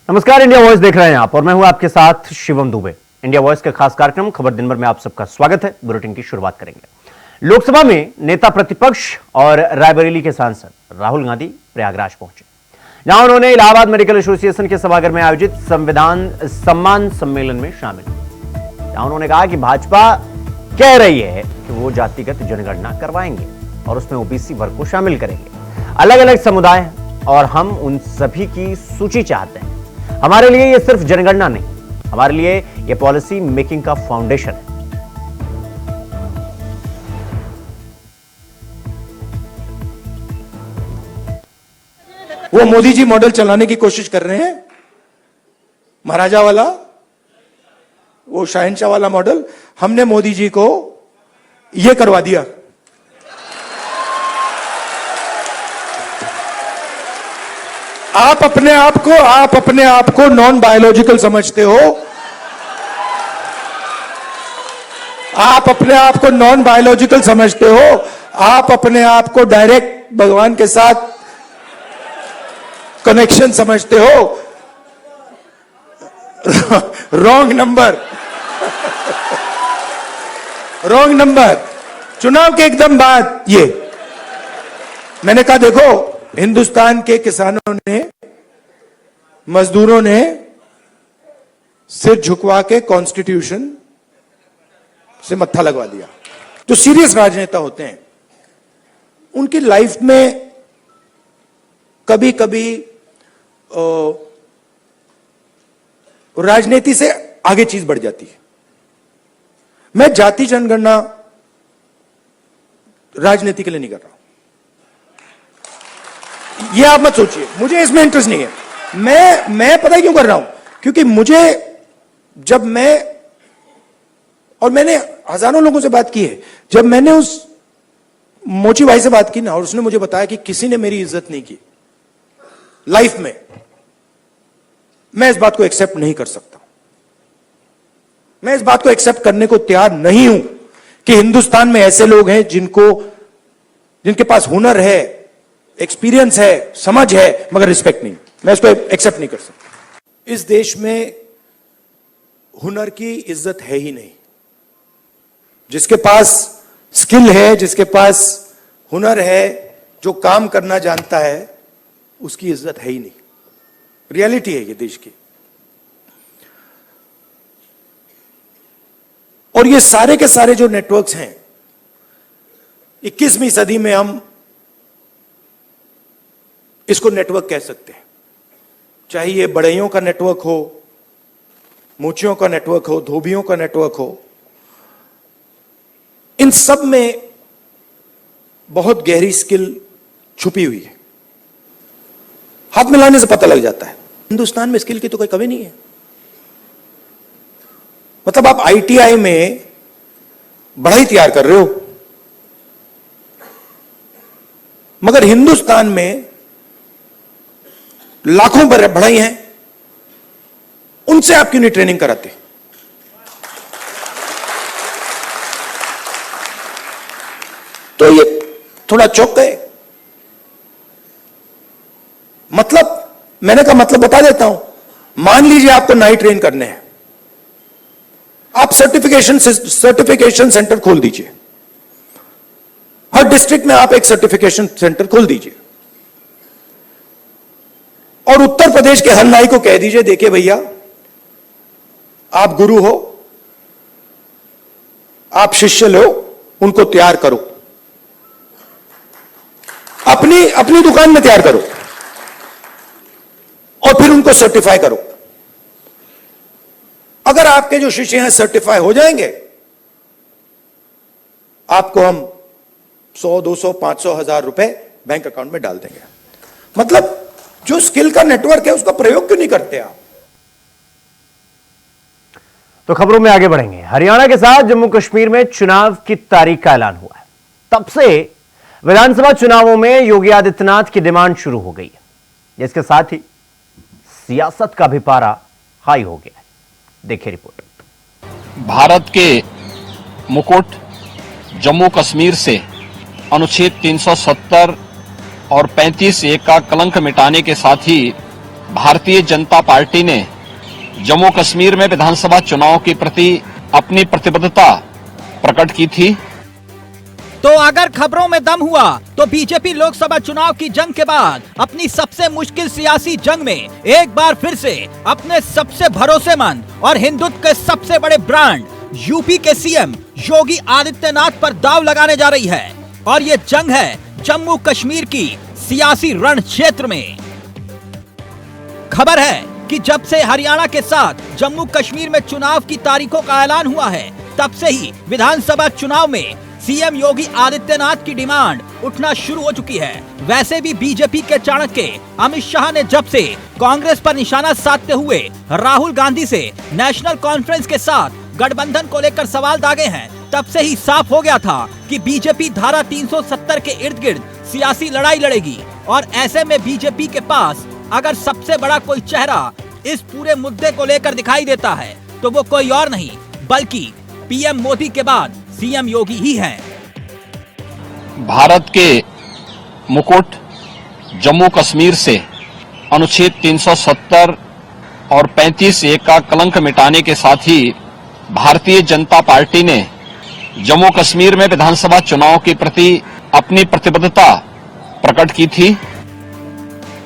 नमस्कार, India voice देख रहे हैं आप और मैं हूं आपके साथ शिवम दुबे। इंडिया वॉइस के खास कार्यक्रम खबर दिन भर में आप सबका स्वागत है। बुलेटिन की शुरुआत करेंगे। लोकसभा में नेता प्रतिपक्ष और रायबरेली के सांसद राहुल गांधी प्रयागराज पहुंचे, जहां उन्होंने इलाहाबाद मेडिकल एसोसिएशन के सभागार में आयोजित संविधान सम्मान सम्मेलन में शामिल हुए, जहां उन्होंने कहा कि भाजपा कह रही है कि वो जातिगत जनगणना करवाएंगे और उसमें ओबीसी वर्ग को शामिल करेंगे। अलग अलग समुदाय और हम उन सभी की सूची चाहते हैं। हमारे लिए ये सिर्फ जनगणना नहीं, हमारे लिए ये पॉलिसी मेकिंग का फाउंडेशन है। वो मोदी जी मॉडल चलाने की कोशिश कर रहे हैं, महाराजा वाला, वो शहंशाह वाला मॉडल। हमने मोदी जी को यह करवा दिया। आप अपने आप को नॉन बायोलॉजिकल समझते हो। आप अपने आप को नॉन बायोलॉजिकल समझते हो। आप अपने आप को डायरेक्ट भगवान के साथ कनेक्शन समझते हो। Wrong number. Wrong number. चुनाव के एकदम बाद ये मैंने कहा, देखो, हिंदुस्तान के किसानों ने, मजदूरों ने सिर झुकवा के कॉन्स्टिट्यूशन से मत्था लगवा दिया। जो सीरियस राजनेता होते हैं उनकी लाइफ में कभी कभी राजनीति से आगे चीज बढ़ जाती है। मैं जाति जनगणना राजनीति के लिए नहीं कर रहा हूं, ये आप मत सोचिए। मुझे इसमें इंटरेस्ट नहीं है। मैं पता है क्यों कर रहा हूं? क्योंकि मुझे, जब मैंने हजारों लोगों से बात की है, जब मैंने उस मोची भाई से बात की ना, और उसने मुझे बताया कि किसी ने मेरी इज्जत नहीं की लाइफ में, मैं इस बात को एक्सेप्ट नहीं कर सकता। मैं इस बात को एक्सेप्ट करने को तैयार नहीं हूं कि हिंदुस्तान में ऐसे लोग हैं जिनके पास हुनर है, एक्सपीरियंस है, समझ है, मगर रिस्पेक्ट नहीं। मैं इसको एक्सेप्ट नहीं कर सकता। इस देश में हुनर की इज्जत है ही नहीं। जिसके पास स्किल है, जिसके पास हुनर है, जो काम करना जानता है, उसकी इज्जत है ही नहीं। रियलिटी है ये देश की। और ये सारे के सारे जो नेटवर्क्स हैं, 21वीं सदी में हम इसको नेटवर्क कह सकते हैं। चाहे ये बड़इयों का नेटवर्क हो, मूछियों का नेटवर्क हो, धोबियों का नेटवर्क हो, इन सब में बहुत गहरी स्किल छुपी हुई है। हाथ मिलाने से पता लग जाता है। हिंदुस्तान में स्किल की तो कोई कमी नहीं है। मतलब आप आईटीआई में बढ़ई तैयार कर रहे हो, मगर हिंदुस्तान में लाखों बढ़ई हैं, उनसे आप क्यों नहीं ट्रेनिंग कराते? तो ये थोड़ा चौंक गए। मतलब, मैंने कहा मतलब बता देता हूं। मान लीजिए आपको नाई ट्रेन करने हैं, आप सर्टिफिकेशन सेंटर खोल दीजिए। हर डिस्ट्रिक्ट में आप एक सर्टिफिकेशन सेंटर खोल दीजिए और उत्तर प्रदेश के हर नाई को कह दीजिए, देखिए भैया, आप गुरु हो, आप शिष्य लो, उनको तैयार करो, अपनी दुकान में तैयार करो और फिर उनको सर्टिफाई करो। अगर आपके जो शिष्य हैं सर्टिफाई हो जाएंगे, आपको हम 100, 200, 500, 1000 रुपए बैंक अकाउंट में डाल देंगे। मतलब जो स्किल का नेटवर्क है उसका प्रयोग क्यों नहीं करते आप? तो खबरों में आगे बढ़ेंगे। हरियाणा के साथ जम्मू कश्मीर में चुनाव की तारीख का ऐलान हुआ है। तब से विधानसभा चुनावों में योगी आदित्यनाथ की डिमांड शुरू हो गई है। इसके साथ ही सियासत का भी पारा हाई हो गया है। देखिए रिपोर्ट। भारत के मुकुट जम्मू कश्मीर से अनुच्छेद 370 और 35(1) का कलंक मिटाने के साथ ही भारतीय जनता पार्टी ने जम्मू कश्मीर में विधानसभा चुनाव के प्रति अपनी प्रतिबद्धता प्रकट की थी। तो अगर खबरों में दम हुआ तो बीजेपी लोकसभा चुनाव की जंग के बाद अपनी सबसे मुश्किल सियासी जंग में एक बार फिर से अपने सबसे भरोसेमंद और हिंदुत्व के सबसे बड़े ब्रांड यूपी के सीएम योगी आदित्यनाथ पर दांव लगाने जा रही है। और ये जंग है जम्मू कश्मीर की सियासी रण क्षेत्र में। खबर है कि जब से हरियाणा के साथ जम्मू कश्मीर में चुनाव की तारीखों का ऐलान हुआ है, तब से ही विधानसभा चुनाव में सीएम योगी आदित्यनाथ की डिमांड उठना शुरू हो चुकी है। वैसे भी बीजेपी के चाणक्य अमित शाह ने जब से कांग्रेस पर निशाना साधते हुए राहुल गांधी से नेशनल कॉन्फ्रेंस के साथ गठबंधन को लेकर सवाल दागे हैं, तब से ही साफ हो गया था कि बीजेपी धारा 370 के इर्द गिर्द सियासी लड़ाई लड़ेगी। और ऐसे में बीजेपी के पास अगर सबसे बड़ा कोई चेहरा इस पूरे मुद्दे को लेकर दिखाई देता है तो वो कोई और नहीं बल्कि पीएम मोदी के बाद सीएम योगी ही हैं। भारत के मुकुट जम्मू कश्मीर से अनुच्छेद 370 और 35(a) का कलंक मिटाने के साथ ही भारतीय जनता पार्टी ने जम्मू कश्मीर में विधानसभा चुनाव के प्रति अपनी प्रतिबद्धता प्रकट की थी।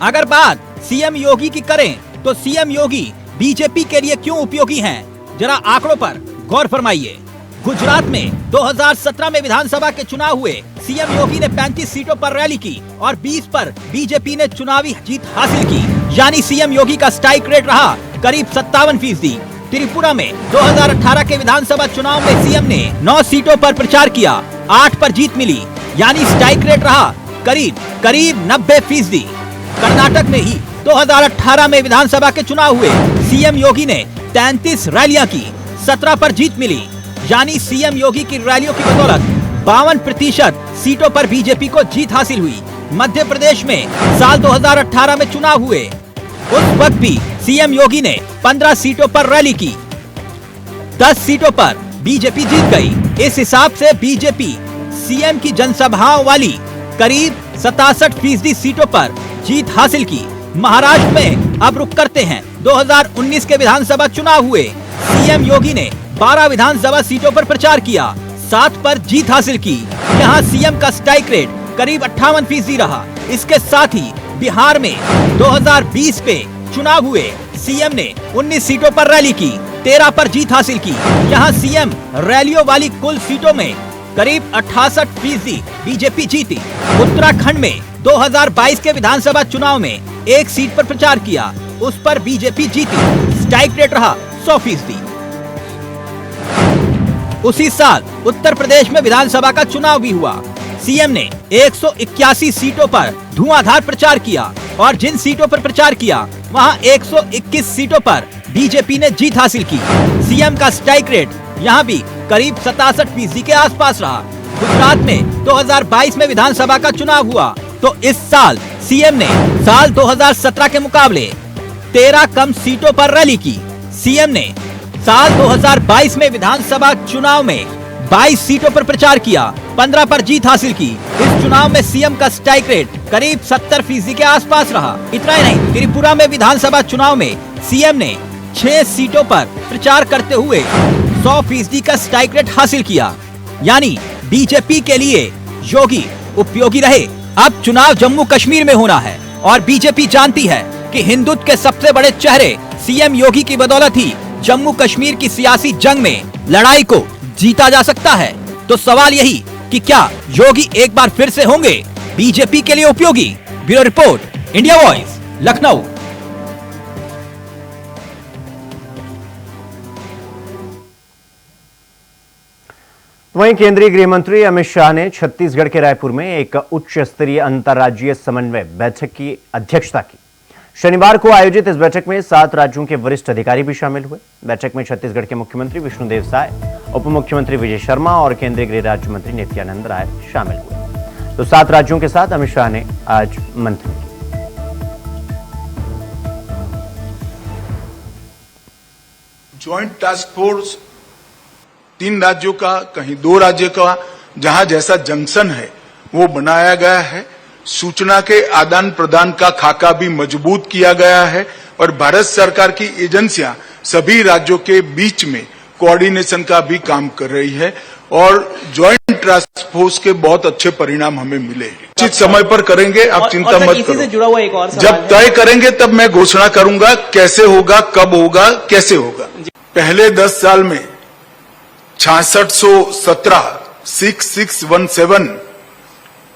अगर बात सीएम योगी की करें तो सीएम योगी बीजेपी के लिए क्यों उपयोगी हैं? जरा आंकड़ों पर गौर फरमाइए। गुजरात में 2017 में विधानसभा के चुनाव हुए। सीएम योगी ने 35 सीटों पर रैली की और 20 पर बीजेपी ने चुनावी जीत हासिल की, यानी सीएम योगी का स्ट्राइक रेट रहा करीब 57%। त्रिपुरा में 2018 के विधानसभा चुनाव में सीएम ने 9 सीटों पर प्रचार किया, 8 पर जीत मिली, यानी स्ट्राइक रेट रहा करीब 90%। कर्नाटक में ही 2018 में विधानसभा के चुनाव हुए। सीएम योगी ने 33 रैलियां की, 17 पर जीत मिली, यानी सीएम योगी की रैलियों की बदौलत 52% सीटों पर बीजेपी को जीत हासिल हुई। मध्य प्रदेश में साल 2018 में चुनाव हुए, उस वक्त भी सीएम योगी ने 15 सीटों पर रैली की, 10 सीटों पर बीजेपी जीत गई। इस हिसाब से बीजेपी सीएम की जनसभाओं वाली करीब 67% सीटों पर जीत हासिल की। महाराष्ट्र में अब रुक करते हैं। 2019 के विधानसभा चुनाव हुए। सीएम योगी ने 12 विधानसभा सीटों पर प्रचार किया, 7 पर जीत हासिल की। यहाँ सीएम का स्ट्राइक रेट करीब 58% रहा। इसके साथ ही बिहार में 2020 पे चुनाव हुए। सीएम ने 19 सीटों पर रैली की, 13 पर जीत हासिल की। यहाँ सीएम रैलियों वाली कुल सीटों में करीब 68% बीजेपी जीती। उत्तराखंड में 2022 के विधानसभा चुनाव में 1 सीट पर प्रचार किया, उस पर बीजेपी जीती, स्ट्राइक रेट रहा 100%। उसी साल उत्तर प्रदेश में विधानसभा का चुनाव भी हुआ। सीएम ने 181 सीटों पर धुआंधार प्रचार किया और जिन सीटों पर प्रचार किया वहां 121 सीटों पर बीजेपी ने जीत हासिल की। सीएम का स्ट्राइक रेट यहां भी करीब 67% के आसपास रहा। गुजरात में 2022 में विधानसभा का चुनाव हुआ तो इस साल सीएम ने साल 2017 के मुकाबले 13 कम सीटों पर रैली की। सीएम ने साल 2022 में विधानसभा चुनाव में 22 सीटों पर प्रचार किया, 15 पर जीत हासिल की। इस चुनाव में सीएम का स्ट्राइक रेट करीब 70% के आसपास रहा। इतना ही नहीं, त्रिपुरा में विधानसभा चुनाव में सीएम ने 6 सीटों पर प्रचार करते हुए 100% का स्ट्राइक रेट हासिल किया। यानी बीजेपी के लिए योगी उपयोगी रहे। अब चुनाव जम्मू कश्मीर में होना है और बीजेपी जानती है कि हिंदुत्व के सबसे बड़े चेहरे सीएम योगी की बदौलत ही जम्मू कश्मीर की सियासी जंग में लड़ाई को जीता जा सकता है। तो सवाल यही कि क्या योगी एक बार फिर से होंगे बीजेपी के लिए उपयोगी? Bureau report, India voice, Lucknow. वहीं केंद्रीय गृह मंत्री अमित शाह ने छत्तीसगढ़ के रायपुर में एक उच्च स्तरीय अंतर्राज्यीय समन्वय बैठक की अध्यक्षता की। शनिवार को आयोजित इस बैठक में 7 राज्यों के वरिष्ठ अधिकारी भी शामिल हुए। बैठक में छत्तीसगढ़ के मुख्यमंत्री विष्णुदेव साय, उप मुख्यमंत्री विजय शर्मा और केंद्रीय गृह राज्य मंत्री नित्यानंद राय शामिल हुए। तो 7 राज्यों के साथ अमित शाह ने आज मंथन किया। ज्वाइंट टास्क फोर्स 3 राज्यों का, कहीं 2 राज्यों का, जहां जैसा जंक्शन है वो बनाया गया है सूचना के आदान प्रदान का खाका भी मजबूत किया गया है और भारत सरकार की एजेंसियां सभी राज्यों के बीच में कोऑर्डिनेशन का भी काम कर रही है और ज्वाइंट टास्क फोर्स के बहुत अच्छे परिणाम हमें मिले हैं। उचित समय पर करेंगे, आप चिंता मत इसी करो। से जुड़ा हुआ एक और सवाल जब तय करेंगे तब मैं घोषणा करूंगा कैसे होगा, कब होगा, कैसे होगा। पहले 10 साल में 6617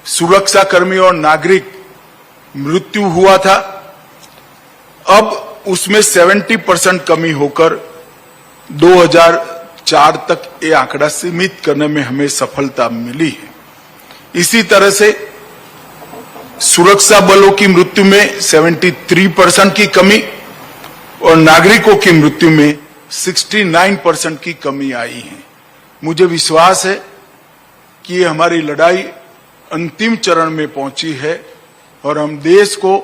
सुरक्षा कर्मी और नागरिक मृत्यु हुआ था। अब उसमें 70% कमी होकर 2004 तक ये आंकड़ा सीमित करने में हमें सफलता मिली है। इसी तरह से सुरक्षा बलों की मृत्यु में 73% की कमी और नागरिकों की मृत्यु में 69% की कमी आई है। मुझे विश्वास है कि ये हमारी लड़ाई अंतिम चरण में पहुंची है और हम देश को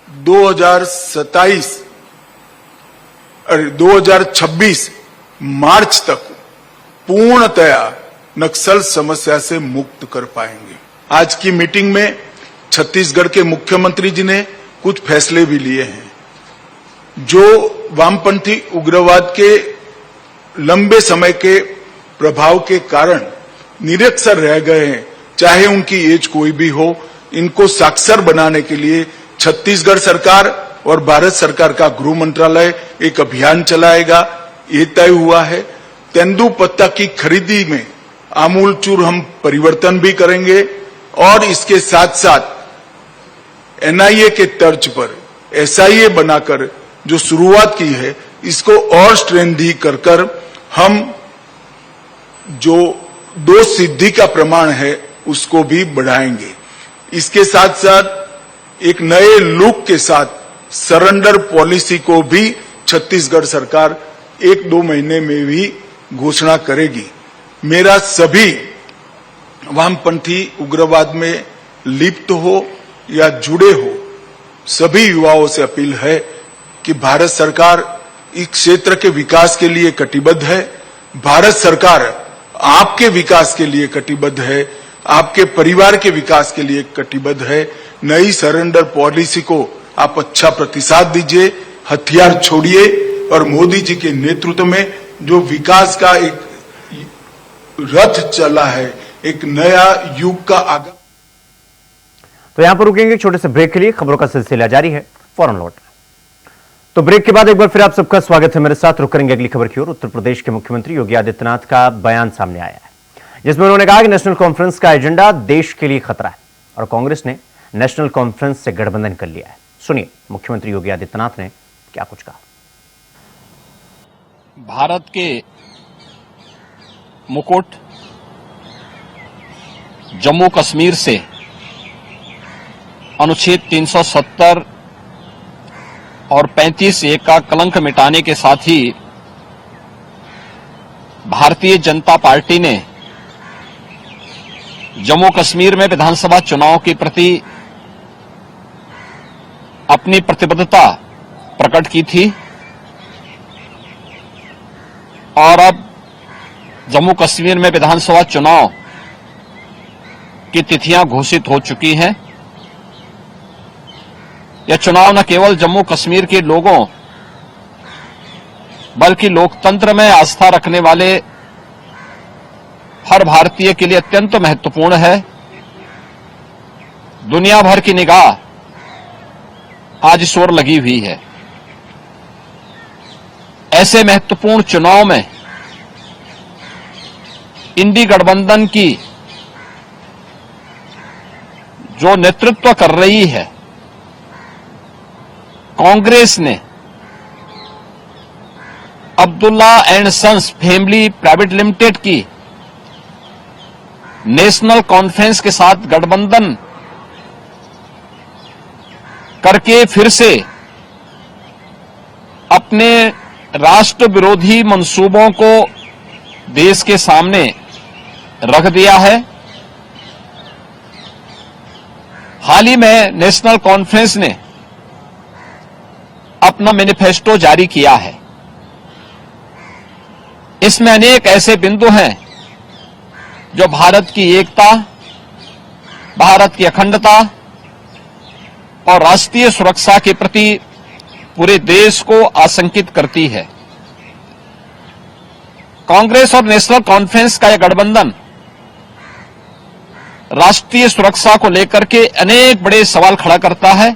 2026 मार्च तक पूर्णतया नक्सल समस्या से मुक्त कर पाएंगे। आज की मीटिंग में छत्तीसगढ़ के मुख्यमंत्री जी ने कुछ फैसले भी लिए हैं जो वामपंथी उग्रवाद के लंबे समय के प्रभाव के कारण निरक्षर रह गए हैं, चाहे उनकी एज कोई भी हो। इनको साक्षर बनाने के लिए छत्तीसगढ़ सरकार और भारत सरकार का गृह मंत्रालय एक अभियान चलाएगा, ये तय हुआ है। तेंदुपत्ता की खरीदी में आमूलचूर हम परिवर्तन भी करेंगे और इसके साथ साथ एनआईए के तर्ज पर एसआईए बनाकर जो शुरुआत की है इसको और स्ट्रेंथी कर हम जो दोष सिद्धि का प्रमाण है उसको भी बढ़ाएंगे। इसके साथ साथ एक नए लुक के साथ सरेंडर पॉलिसी को भी छत्तीसगढ़ सरकार 1-2 महीने में भी घोषणा करेगी। मेरा सभी वामपंथी उग्रवाद में लिप्त हो या जुड़े हो सभी युवाओं से अपील है कि भारत सरकार इस क्षेत्र के विकास के लिए कटिबद्ध है। भारत सरकार आपके विकास के लिए कटिबद्ध है, आपके परिवार के विकास के लिए कटिबद्ध है। नई सरेंडर पॉलिसी को आप अच्छा प्रतिसाद दीजिए, हथियार छोड़िए और मोदी जी के नेतृत्व में जो विकास का एक रथ चला है, एक नया युग का आगाज। तो यहां पर रुकेंगे छोटे से ब्रेक के लिए। खबरों का सिलसिला जारी है, फौरन लौट। तो ब्रेक के बाद एक बार फिर आप सबका स्वागत है मेरे साथ। रुक करेंगे अगली खबर की ओर। उत्तर प्रदेश के मुख्यमंत्री योगी आदित्यनाथ का बयान सामने आया है जिसमें उन्होंने कहा कि नेशनल कॉन्फ्रेंस का एजेंडा देश के लिए खतरा है और कांग्रेस ने नेशनल कॉन्फ्रेंस से गठबंधन कर लिया है। सुनिए मुख्यमंत्री योगी आदित्यनाथ ने क्या कुछ कहा। भारत के मुकुट जम्मू कश्मीर से अनुच्छेद 370 और 35(a) का कलंक मिटाने के साथ ही भारतीय जनता पार्टी ने जम्मू कश्मीर में विधानसभा चुनाव के प्रति अपनी प्रतिबद्धता प्रकट की थी और अब जम्मू कश्मीर में विधानसभा चुनाव की तिथियां घोषित हो चुकी हैं। यह चुनाव न केवल जम्मू कश्मीर के लोगों बल्कि लोकतंत्र में आस्था रखने वाले हर भारतीय के लिए अत्यंत महत्वपूर्ण है। दुनिया भर की निगाह आज इस ओर लगी हुई है। ऐसे महत्वपूर्ण चुनाव में इंडी गठबंधन की जो नेतृत्व कर रही है कांग्रेस ने Abdullah and sons family private limited की नेशनल कॉन्फ्रेंस के साथ गठबंधन करके फिर से अपने राष्ट्र विरोधी मंसूबों को देश के सामने रख दिया है। हाल ही में नेशनल कॉन्फ्रेंस ने अपना मैनिफेस्टो जारी किया है। इसमें अनेक ऐसे बिंदु हैं जो भारत की एकता, भारत की अखंडता और राष्ट्रीय सुरक्षा के प्रति पूरे देश को आशंकित करती है। कांग्रेस और नेशनल कॉन्फ्रेंस का यह गठबंधन राष्ट्रीय सुरक्षा को लेकर के अनेक बड़े सवाल खड़ा करता है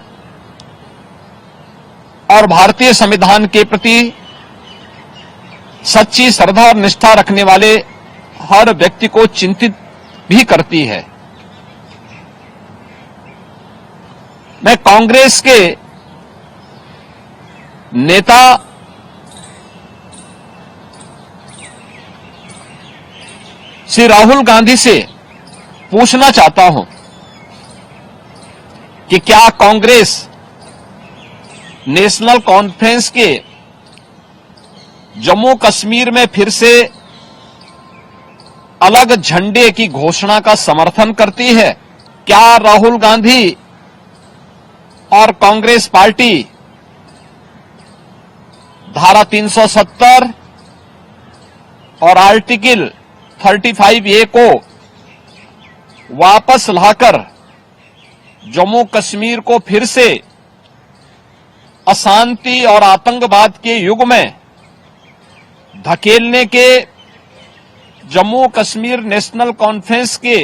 और भारतीय संविधान के प्रति सच्ची श्रद्धा और निष्ठा रखने वाले हर व्यक्ति को चिंतित भी करती है। मैं कांग्रेस के नेता श्री राहुल गांधी से पूछना चाहता हूं कि क्या कांग्रेस नेशनल कॉन्फ्रेंस के जम्मू कश्मीर में फिर से अलग झंडे की घोषणा का समर्थन करती है? क्या राहुल गांधी और कांग्रेस पार्टी धारा 370 और आर्टिकल 35A को वापस लाकर जम्मू कश्मीर को फिर से अशांति और आतंकवाद के युग में धकेलने के जम्मू कश्मीर नेशनल कॉन्फ्रेंस के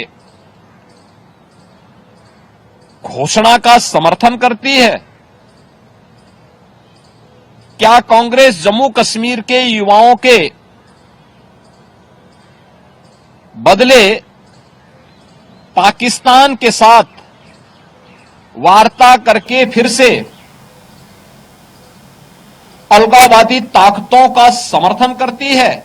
घोषणा का समर्थन करती है? क्या कांग्रेस जम्मू कश्मीर के युवाओं के बदले पाकिस्तान के साथ वार्ता करके फिर से अलगाववादी ताकतों का समर्थन करती है?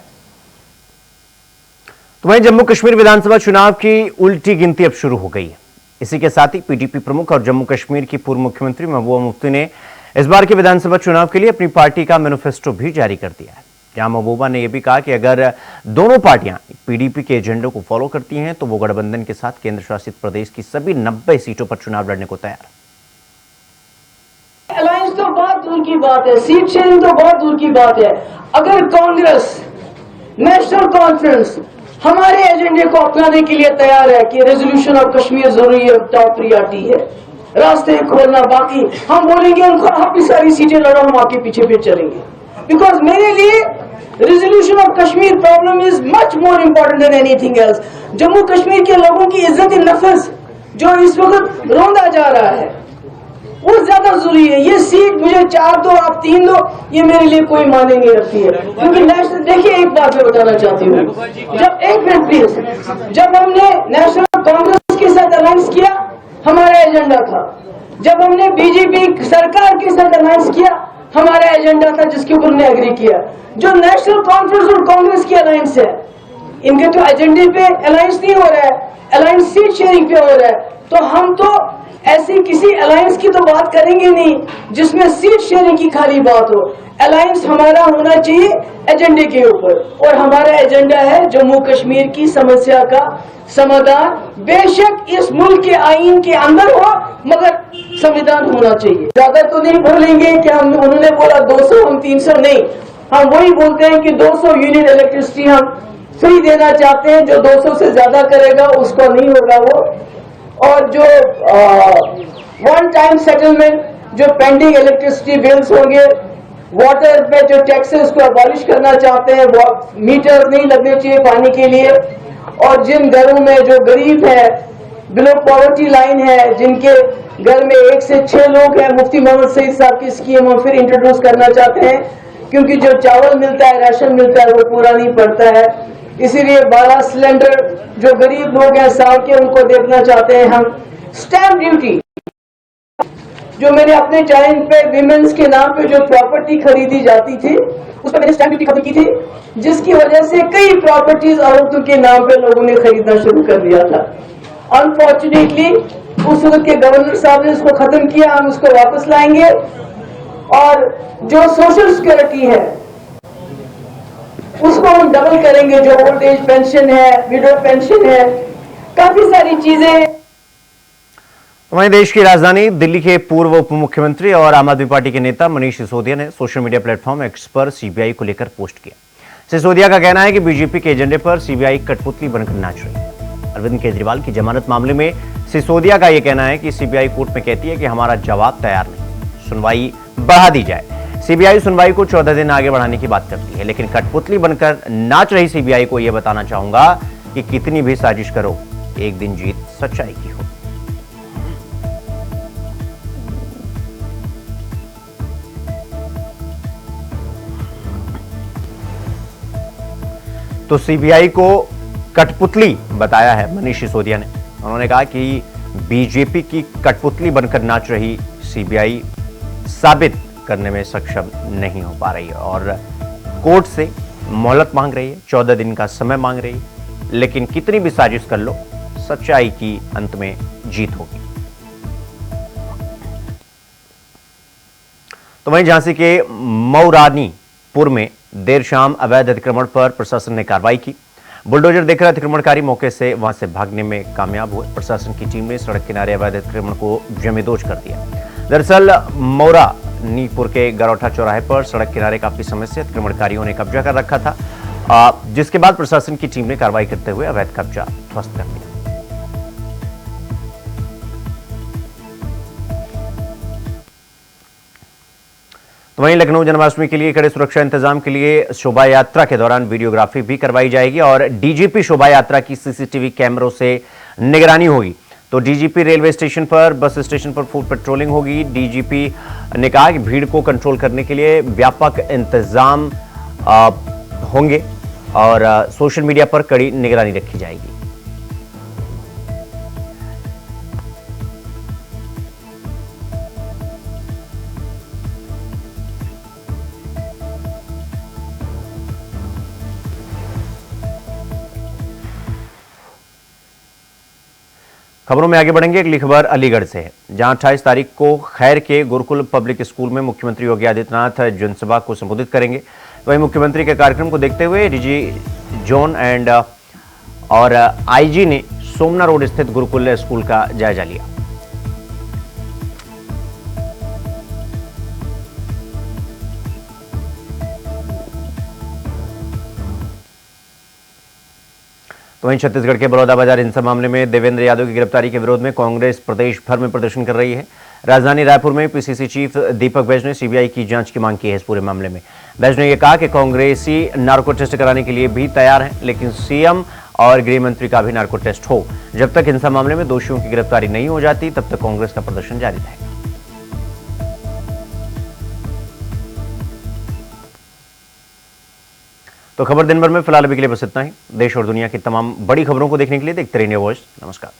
तो वहीं जम्मू कश्मीर विधानसभा चुनाव की उल्टी गिनती अब शुरू हो गई है। इसी के साथ ही पीडीपी प्रमुख और जम्मू कश्मीर की पूर्व मुख्यमंत्री महबूबा मुफ्ती ने इस बार के विधानसभा चुनाव के लिए अपनी पार्टी का मैनिफेस्टो भी जारी कर दिया है। जहां महबूबा ने यह भी कहा कि अगर दोनों पार्टियां पीडीपी के एजेंडे को फॉलो करती हैं तो वो गठबंधन के साथ केंद्र शासित प्रदेश की सभी 90 सीटों पर चुनाव लड़ने को तैयार है। अलायंस तो बहुत दूर की बात है, सीट शेयरिंग तो बहुत दूर की बात है। अगर कांग्रेस नेशनल कॉन्फ्रेंस हमारे एजेंडे को अपनाने के लिए तैयार है कि रेजोल्यूशन ऑफ कश्मीर जरूरी है, टॉप प्रियॉरिटी है, रास्ते खोलना, बाकी हम बोलेंगे उनको आप भी सारी सीटें लड़ो, हम आपके पीछे पीछे चलेंगे। बिकॉज मेरे लिए resolution of Kashmir problem is much more important than anything else. Jammu Kashmir के लोगों की इज्जत नफस जो इस वक्त रोंदा जा रहा है वो ज्यादा जरूरी है। ये सीट मुझे 4 दो, आप 3 दो, ये मेरे लिए कोई माने नहीं रखती है। क्योंकि नेशनल, देखिए एक बात मैं बताना चाहती हूँ, जब एक मिनट प्लीज, जब हमने नेशनल कांग्रेस के साथ अलायंस किया हमारा एजेंडा था, जब हमने बीजेपी सरकार के साथ अलायंस किया हमारा एजेंडा था जिसके ऊपर हमने एग्री किया। जो नेशनल कॉन्फ्रेंस और कांग्रेस की अलायंस है इनके तो एजेंडे पे अलायंस नहीं हो रहा है, अलायंस सीट शेयरिंग पे हो रहा है। तो हम तो ऐसी किसी अलायंस की तो बात करेंगे नहीं जिसमें सीट शेयरिंग की खाली बात हो। अलायंस हमारा होना चाहिए एजेंडे के ऊपर, और हमारा एजेंडा है जम्मू कश्मीर की समस्या का समाधान। बेशक इस मुल्क के आईन के अंदर हो मगर संविधान होना चाहिए। ज्यादा तो नहीं बोलेंगे कि हम, उन्होंने बोला 200 हम 300 नहीं, हम वही बोलते हैं कि 200 यूनिट इलेक्ट्रिसिटी हम फ्री देना चाहते हैं। जो 200 से ज्यादा करेगा उसको नहीं होगा वो। और जो वन टाइम सेटलमेंट, जो पेंडिंग इलेक्ट्रिसिटी बिल्स होंगे, वाटर पे जो टैक्स है उसको अबॉलिश करना चाहते हैं, मीटर नहीं लगने चाहिए पानी के लिए। और जिन घरों में जो गरीब है, बिलो पॉवर्टी लाइन है, जिनके घर में 1 से 6 लोग हैं, मुफ्ती मोहम्मद सईद साहब की स्कीम हम फिर इंट्रोड्यूस करना चाहते हैं। क्योंकि जो चावल मिलता है, राशन मिलता है, वो पूरा नहीं पड़ता है। इसीलिए 12 सिलेंडर जो गरीब लोग हैं साल के, उनको देखना चाहते हैं हम। स्टैंप ड्यूटी जो मैंने अपने टाइम पे विमेंस के नाम पे जो प्रॉपर्टी खरीदी जाती थी उस पर मैंने स्टैंप ड्यूटी खत्म की थी, जिसकी वजह से कई प्रॉपर्टीज औरतों के नाम पे लोगों ने खरीदना शुरू कर दिया था। अनफॉर्चुनेटली उस वक्त के गवर्नर साहब ने उसको खत्म किया, हम उसको वापस लाएंगे। और जो सोशल सिक्योरिटी है उसको हम डबल करेंगे, जो ओल्ड एज पेंशन है, विडो पेंशन है, काफी सारी चीजें। वहीं देश की राजधानी दिल्ली के पूर्व उप मुख्यमंत्री और आम आदमी पार्टी के नेता मनीष सिसोदिया ने सोशल मीडिया प्लेटफॉर्म एक्स पर सीबीआई को लेकर पोस्ट किया। सिसोदिया का कहना है कि बीजेपी के एजेंडे पर सीबीआई कठपुतली बनकर नाच रही है। अरविंद केजरीवाल की जमानत मामले में सिसोदिया का यह कहना है कि सीबीआई कोर्ट में कहती है कि हमारा जवाब तैयार नहीं, सुनवाई बढ़ा दी जाए। सीबीआई सुनवाई को 14 दिन आगे बढ़ाने की बात करती है, लेकिन कठपुतली बनकर नाच रही सीबीआई को यह बताना चाहूंगा कि कितनी भी साजिश करो, एक दिन जीत सच्चाई की हो। तो सीबीआई को कठपुतली बताया है मनीष सिसोदिया ने। उन्होंने कहा कि बीजेपी की कठपुतली बनकर नाच रही सीबीआई साबित करने में सक्षम नहीं हो पा रही है और कोर्ट से मोहलत मांग रही है, 14 दिन का समय मांग रही है, लेकिन कितनी भी साजिश कर लो, सच्चाई की अंत में जीत होगी। तो वहीं झांसी के मऊरानीपुर में देर शाम अवैध अतिक्रमण पर प्रशासन ने कार्रवाई की। बुलडोजर देखकर अतिक्रमणकारी मौके से वहां से भागने में कामयाब हुए। प्रशासन की टीम ने सड़क किनारे अवैध अतिक्रमण को जमींदोज कर दिया। दरअसल मऊरानीपुर के गरौठा चौराहे पर सड़क किनारे काफी समय से अतिक्रमणकारियों ने कब्जा कर रखा था, जिसके बाद प्रशासन की टीम ने कार्रवाई करते हुए अवैध कब्जा ध्वस्त कर दिया। तो वहीं लखनऊ जन्माष्टमी के लिए कड़े सुरक्षा इंतजाम के लिए शोभा यात्रा के दौरान वीडियोग्राफी भी करवाई जाएगी और डीजीपी शोभा यात्रा की सीसीटीवी कैमरों से निगरानी होगी। तो डीजीपी रेलवे स्टेशन पर, बस स्टेशन पर फुल पेट्रोलिंग होगी। डीजीपी ने कहा कि भीड़ को कंट्रोल करने के लिए व्यापक इंतजाम होंगे और सोशल मीडिया पर कड़ी निगरानी रखी जाएगी। खबरों में आगे बढ़ेंगे। अगली खबर अलीगढ़ से है, जहां 28 तारीख को खैर के गुरुकुल पब्लिक स्कूल में मुख्यमंत्री योगी आदित्यनाथ जनसभा को संबोधित करेंगे। वहीं मुख्यमंत्री के कार्यक्रम को देखते हुए डीजी जोन और आईजी ने सोमना रोड स्थित गुरुकुल स्कूल का जायजा लिया। तो वहीं छत्तीसगढ़ के बलौदाबाजार हिंसा मामले में देवेंद्र यादव की गिरफ्तारी के विरोध में कांग्रेस प्रदेश भर में प्रदर्शन कर रही है। राजधानी रायपुर में पीसीसी चीफ दीपक बैज ने सीबीआई की जांच की मांग की है। इस पूरे मामले में बैज ने यह कहा कि कांग्रेसी नार्को टेस्ट कराने के लिए भी तैयार हैं, लेकिन सीएम और गृह मंत्री का भी नार्को टेस्ट हो। जब तक हिंसा मामले में दोषियों की गिरफ्तारी नहीं हो जाती, तब तक कांग्रेस का प्रदर्शन जारी रहेगा। तो खबर दिन भर में फिलहाल अभी के लिए बस इतना ही। देश और दुनिया की तमाम बड़ी खबरों को देखने के लिए देखते रहिए वॉइस। नमस्कार।